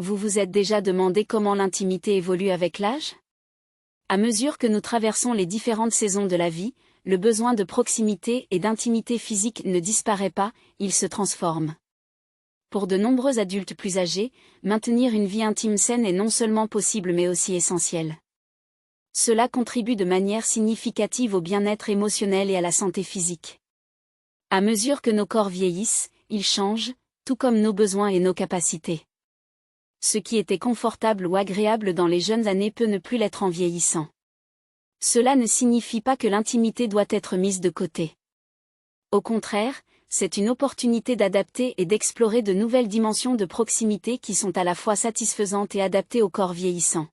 Vous vous êtes déjà demandé comment l'intimité évolue avec l'âge? À mesure que nous traversons les différentes saisons de la vie, le besoin de proximité et d'intimité physique ne disparaît pas, il se transforme. Pour de nombreux adultes plus âgés, maintenir une vie intime saine est non seulement possible mais aussi essentiel. Cela contribue de manière significative au bien-être émotionnel et à la santé physique. À mesure que nos corps vieillissent, ils changent, tout comme nos besoins et nos capacités. Ce qui était confortable ou agréable dans les jeunes années peut ne plus l'être en vieillissant. Cela ne signifie pas que l'intimité doit être mise de côté. Au contraire, c'est une opportunité d'adapter et d'explorer de nouvelles dimensions de proximité qui sont à la fois satisfaisantes et adaptées au corps vieillissant.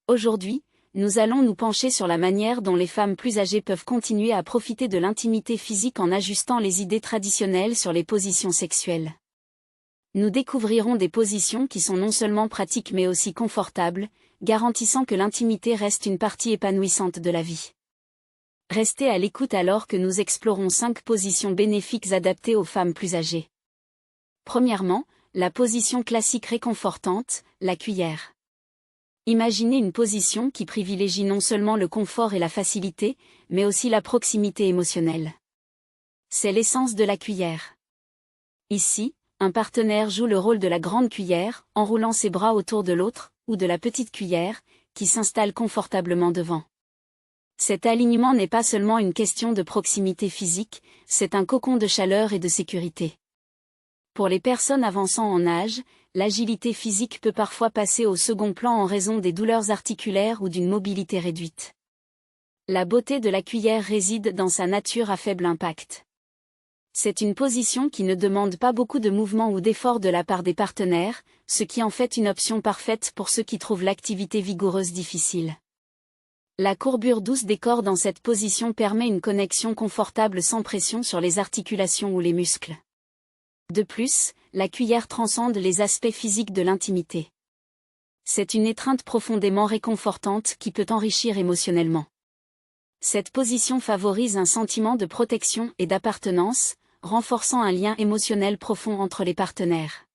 Aujourd'hui, nous allons nous pencher sur la manière dont les femmes plus âgées peuvent continuer à profiter de l'intimité physique en ajustant les idées traditionnelles sur les positions sexuelles. Nous découvrirons des positions qui sont non seulement pratiques mais aussi confortables, garantissant que l'intimité reste une partie épanouissante de la vie. Restez à l'écoute alors que nous explorons 5 positions bénéfiques adaptées aux femmes plus âgées. Premièrement, la position classique réconfortante, la cuillère. Imaginez une position qui privilégie non seulement le confort et la facilité, mais aussi la proximité émotionnelle. C'est l'essence de la cuillère. Ici, un partenaire joue le rôle de la grande cuillère, enroulant ses bras autour de l'autre, ou de la petite cuillère, qui s'installe confortablement devant. Cet alignement n'est pas seulement une question de proximité physique, c'est un cocon de chaleur et de sécurité. Pour les personnes avançant en âge, l'agilité physique peut parfois passer au second plan en raison des douleurs articulaires ou d'une mobilité réduite. La beauté de la cuillère réside dans sa nature à faible impact. C'est une position qui ne demande pas beaucoup de mouvement ou d'effort de la part des partenaires, ce qui en fait une option parfaite pour ceux qui trouvent l'activité vigoureuse difficile. La courbure douce des corps dans cette position permet une connexion confortable sans pression sur les articulations ou les muscles. De plus, la cuillère transcende les aspects physiques de l'intimité. C'est une étreinte profondément réconfortante qui peut enrichir émotionnellement. Cette position favorise un sentiment de protection et d'appartenance, renforçant un lien émotionnel profond entre les partenaires.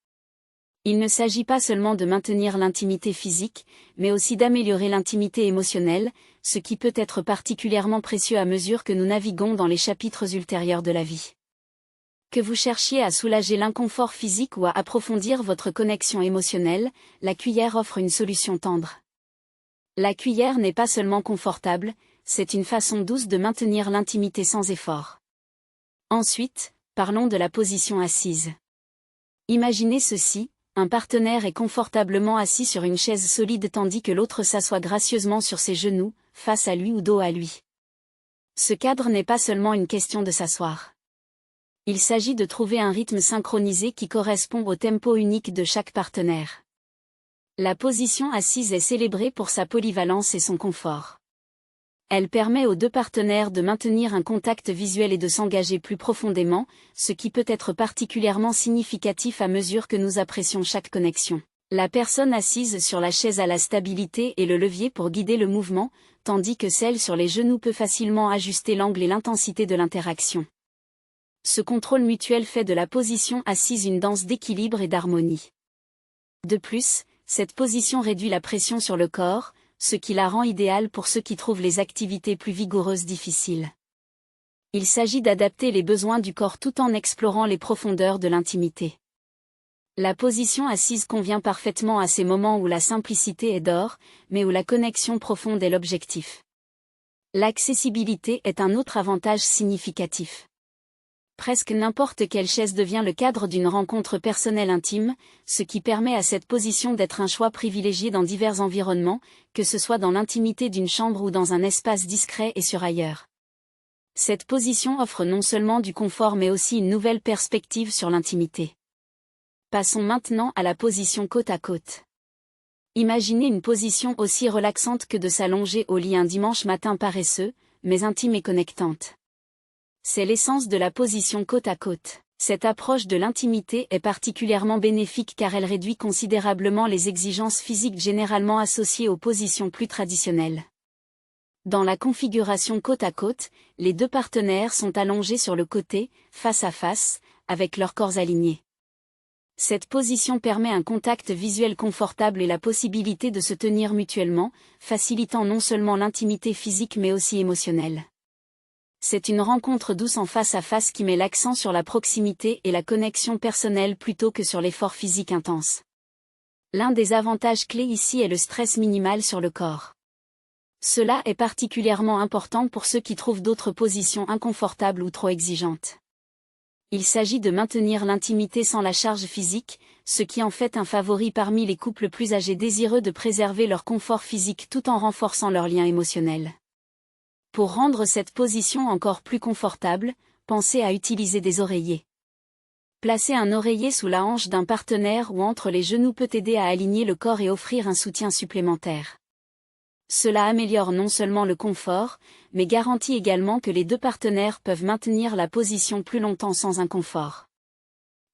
Il ne s'agit pas seulement de maintenir l'intimité physique, mais aussi d'améliorer l'intimité émotionnelle, ce qui peut être particulièrement précieux à mesure que nous naviguons dans les chapitres ultérieurs de la vie. Que vous cherchiez à soulager l'inconfort physique ou à approfondir votre connexion émotionnelle, la cuillère offre une solution tendre. La cuillère n'est pas seulement confortable, c'est une façon douce de maintenir l'intimité sans effort. Ensuite, parlons de la position assise. Imaginez ceci, un partenaire est confortablement assis sur une chaise solide tandis que l'autre s'assoit gracieusement sur ses genoux, face à lui ou dos à lui. Ce cadre n'est pas seulement une question de s'asseoir. Il s'agit de trouver un rythme synchronisé qui correspond au tempo unique de chaque partenaire. La position assise est célébrée pour sa polyvalence et son confort. Elle permet aux deux partenaires de maintenir un contact visuel et de s'engager plus profondément, ce qui peut être particulièrement significatif à mesure que nous apprécions chaque connexion. La personne assise sur la chaise a la stabilité et le levier pour guider le mouvement, tandis que celle sur les genoux peut facilement ajuster l'angle et l'intensité de l'interaction. Ce contrôle mutuel fait de la position assise une danse d'équilibre et d'harmonie. De plus, cette position réduit la pression sur le corps, ce qui la rend idéale pour ceux qui trouvent les activités plus vigoureuses difficiles. Il s'agit d'adapter les besoins du corps tout en explorant les profondeurs de l'intimité. La position assise convient parfaitement à ces moments où la simplicité est d'or, mais où la connexion profonde est l'objectif. L'accessibilité est un autre avantage significatif. Presque n'importe quelle chaise devient le cadre d'une rencontre personnelle intime, ce qui permet à cette position d'être un choix privilégié dans divers environnements, que ce soit dans l'intimité d'une chambre ou dans un espace discret et sur ailleurs. Cette position offre non seulement du confort mais aussi une nouvelle perspective sur l'intimité. Passons maintenant à la position côte à côte. Imaginez une position aussi relaxante que de s'allonger au lit un dimanche matin paresseux, mais intime et connectante. C'est l'essence de la position côte à côte. Cette approche de l'intimité est particulièrement bénéfique car elle réduit considérablement les exigences physiques généralement associées aux positions plus traditionnelles. Dans la configuration côte à côte, les deux partenaires sont allongés sur le côté, face à face, avec leurs corps alignés. Cette position permet un contact visuel confortable et la possibilité de se tenir mutuellement, facilitant non seulement l'intimité physique mais aussi émotionnelle. C'est une rencontre douce en face à face qui met l'accent sur la proximité et la connexion personnelle plutôt que sur l'effort physique intense. L'un des avantages clés ici est le stress minimal sur le corps. Cela est particulièrement important pour ceux qui trouvent d'autres positions inconfortables ou trop exigeantes. Il s'agit de maintenir l'intimité sans la charge physique, ce qui en fait un favori parmi les couples plus âgés désireux de préserver leur confort physique tout en renforçant leur lien émotionnel. Pour rendre cette position encore plus confortable, pensez à utiliser des oreillers. Placer un oreiller sous la hanche d'un partenaire ou entre les genoux peut aider à aligner le corps et offrir un soutien supplémentaire. Cela améliore non seulement le confort, mais garantit également que les deux partenaires peuvent maintenir la position plus longtemps sans inconfort.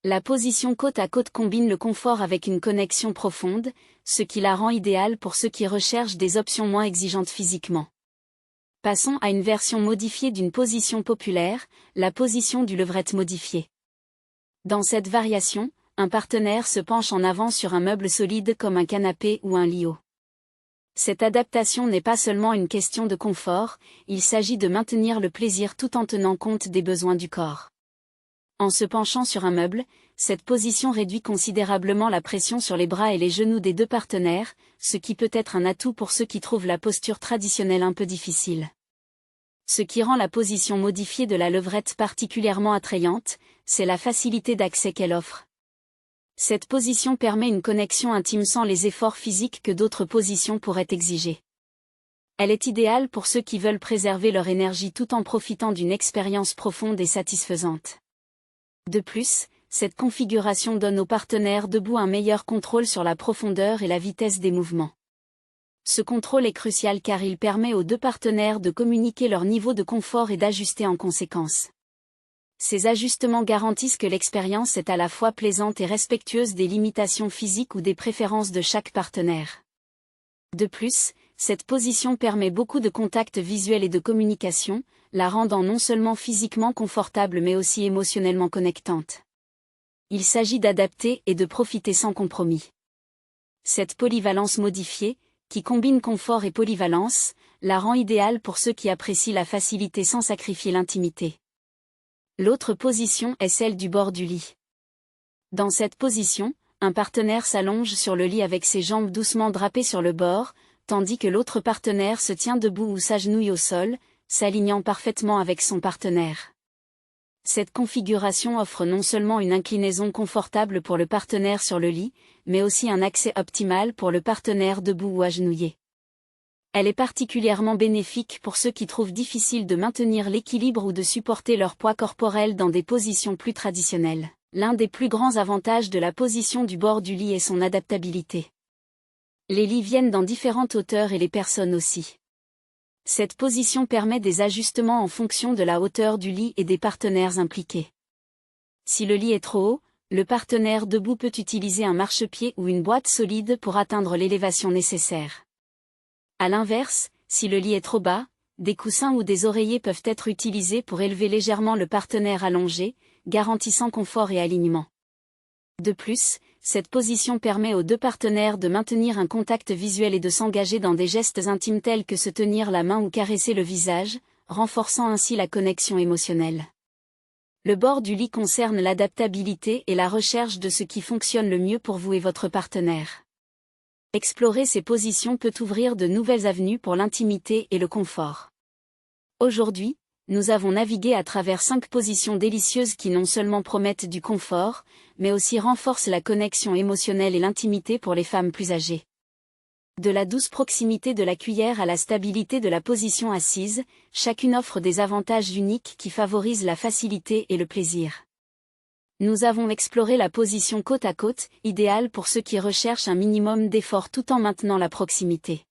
La position côte à côte combine le confort avec une connexion profonde, ce qui la rend idéale pour ceux qui recherchent des options moins exigeantes physiquement. Passons à une version modifiée d'une position populaire, la position du levrette modifié. Dans cette variation, un partenaire se penche en avant sur un meuble solide comme un canapé ou un lit haut. Cette adaptation n'est pas seulement une question de confort, il s'agit de maintenir le plaisir tout en tenant compte des besoins du corps. En se penchant sur un meuble, cette position réduit considérablement la pression sur les bras et les genoux des deux partenaires, ce qui peut être un atout pour ceux qui trouvent la posture traditionnelle un peu difficile. Ce qui rend la position modifiée de la levrette particulièrement attrayante, c'est la facilité d'accès qu'elle offre. Cette position permet une connexion intime sans les efforts physiques que d'autres positions pourraient exiger. Elle est idéale pour ceux qui veulent préserver leur énergie tout en profitant d'une expérience profonde et satisfaisante. De plus, cette configuration donne aux partenaires debout un meilleur contrôle sur la profondeur et la vitesse des mouvements. Ce contrôle est crucial car il permet aux deux partenaires de communiquer leur niveau de confort et d'ajuster en conséquence. Ces ajustements garantissent que l'expérience est à la fois plaisante et respectueuse des limitations physiques ou des préférences de chaque partenaire. De plus, cette position permet beaucoup de contacts visuels et de communication, la rendant non seulement physiquement confortable mais aussi émotionnellement connectante. Il s'agit d'adapter et de profiter sans compromis. Cette polyvalence modifiée, qui combine confort et polyvalence, la rend idéale pour ceux qui apprécient la facilité sans sacrifier l'intimité. L'autre position est celle du bord du lit. Dans cette position, un partenaire s'allonge sur le lit avec ses jambes doucement drapées sur le bord, tandis que l'autre partenaire se tient debout ou s'agenouille au sol, s'alignant parfaitement avec son partenaire. Cette configuration offre non seulement une inclinaison confortable pour le partenaire sur le lit, mais aussi un accès optimal pour le partenaire debout ou agenouillé. Elle est particulièrement bénéfique pour ceux qui trouvent difficile de maintenir l'équilibre ou de supporter leur poids corporel dans des positions plus traditionnelles. L'un des plus grands avantages de la position du bord du lit est son adaptabilité. Les lits viennent dans différentes hauteurs et les personnes aussi. Cette position permet des ajustements en fonction de la hauteur du lit et des partenaires impliqués. Si le lit est trop haut, le partenaire debout peut utiliser un marchepied ou une boîte solide pour atteindre l'élévation nécessaire. À l'inverse, si le lit est trop bas, des coussins ou des oreillers peuvent être utilisés pour élever légèrement le partenaire allongé, garantissant confort et alignement. De plus, cette position permet aux deux partenaires de maintenir un contact visuel et de s'engager dans des gestes intimes tels que se tenir la main ou caresser le visage, renforçant ainsi la connexion émotionnelle. Le bord du lit concerne l'adaptabilité et la recherche de ce qui fonctionne le mieux pour vous et votre partenaire. Explorer ces positions peut ouvrir de nouvelles avenues pour l'intimité et le confort. Aujourd'hui, nous avons navigué à travers 5 positions délicieuses qui non seulement promettent du confort, mais aussi renforcent la connexion émotionnelle et l'intimité pour les femmes plus âgées. De la douce proximité de la cuillère à la stabilité de la position assise, chacune offre des avantages uniques qui favorisent la facilité et le plaisir. Nous avons exploré la position côte à côte, idéale pour ceux qui recherchent un minimum d'effort tout en maintenant la proximité.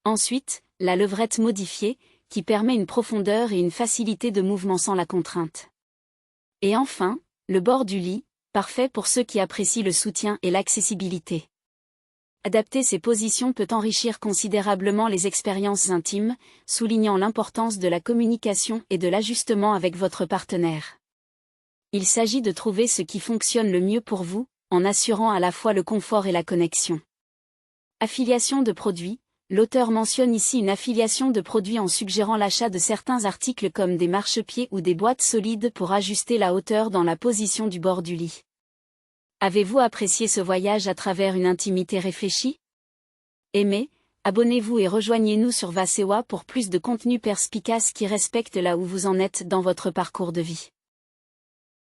Ensuite, la levrette modifiée, qui permet une profondeur et une facilité de mouvement sans la contrainte. Et enfin, le bord du lit, parfait pour ceux qui apprécient le soutien et l'accessibilité. Adapter ces positions peut enrichir considérablement les expériences intimes, soulignant l'importance de la communication et de l'ajustement avec votre partenaire. Il s'agit de trouver ce qui fonctionne le mieux pour vous, en assurant à la fois le confort et la connexion. Affiliation de produits. L'auteur mentionne ici une affiliation de produits en suggérant l'achat de certains articles comme des marchepieds ou des boîtes solides pour ajuster la hauteur dans la position du bord du lit. Avez-vous apprécié ce voyage à travers une intimité réfléchie? Aimez, abonnez-vous et rejoignez-nous sur Vasewa pour plus de contenu perspicace qui respecte là où vous en êtes dans votre parcours de vie.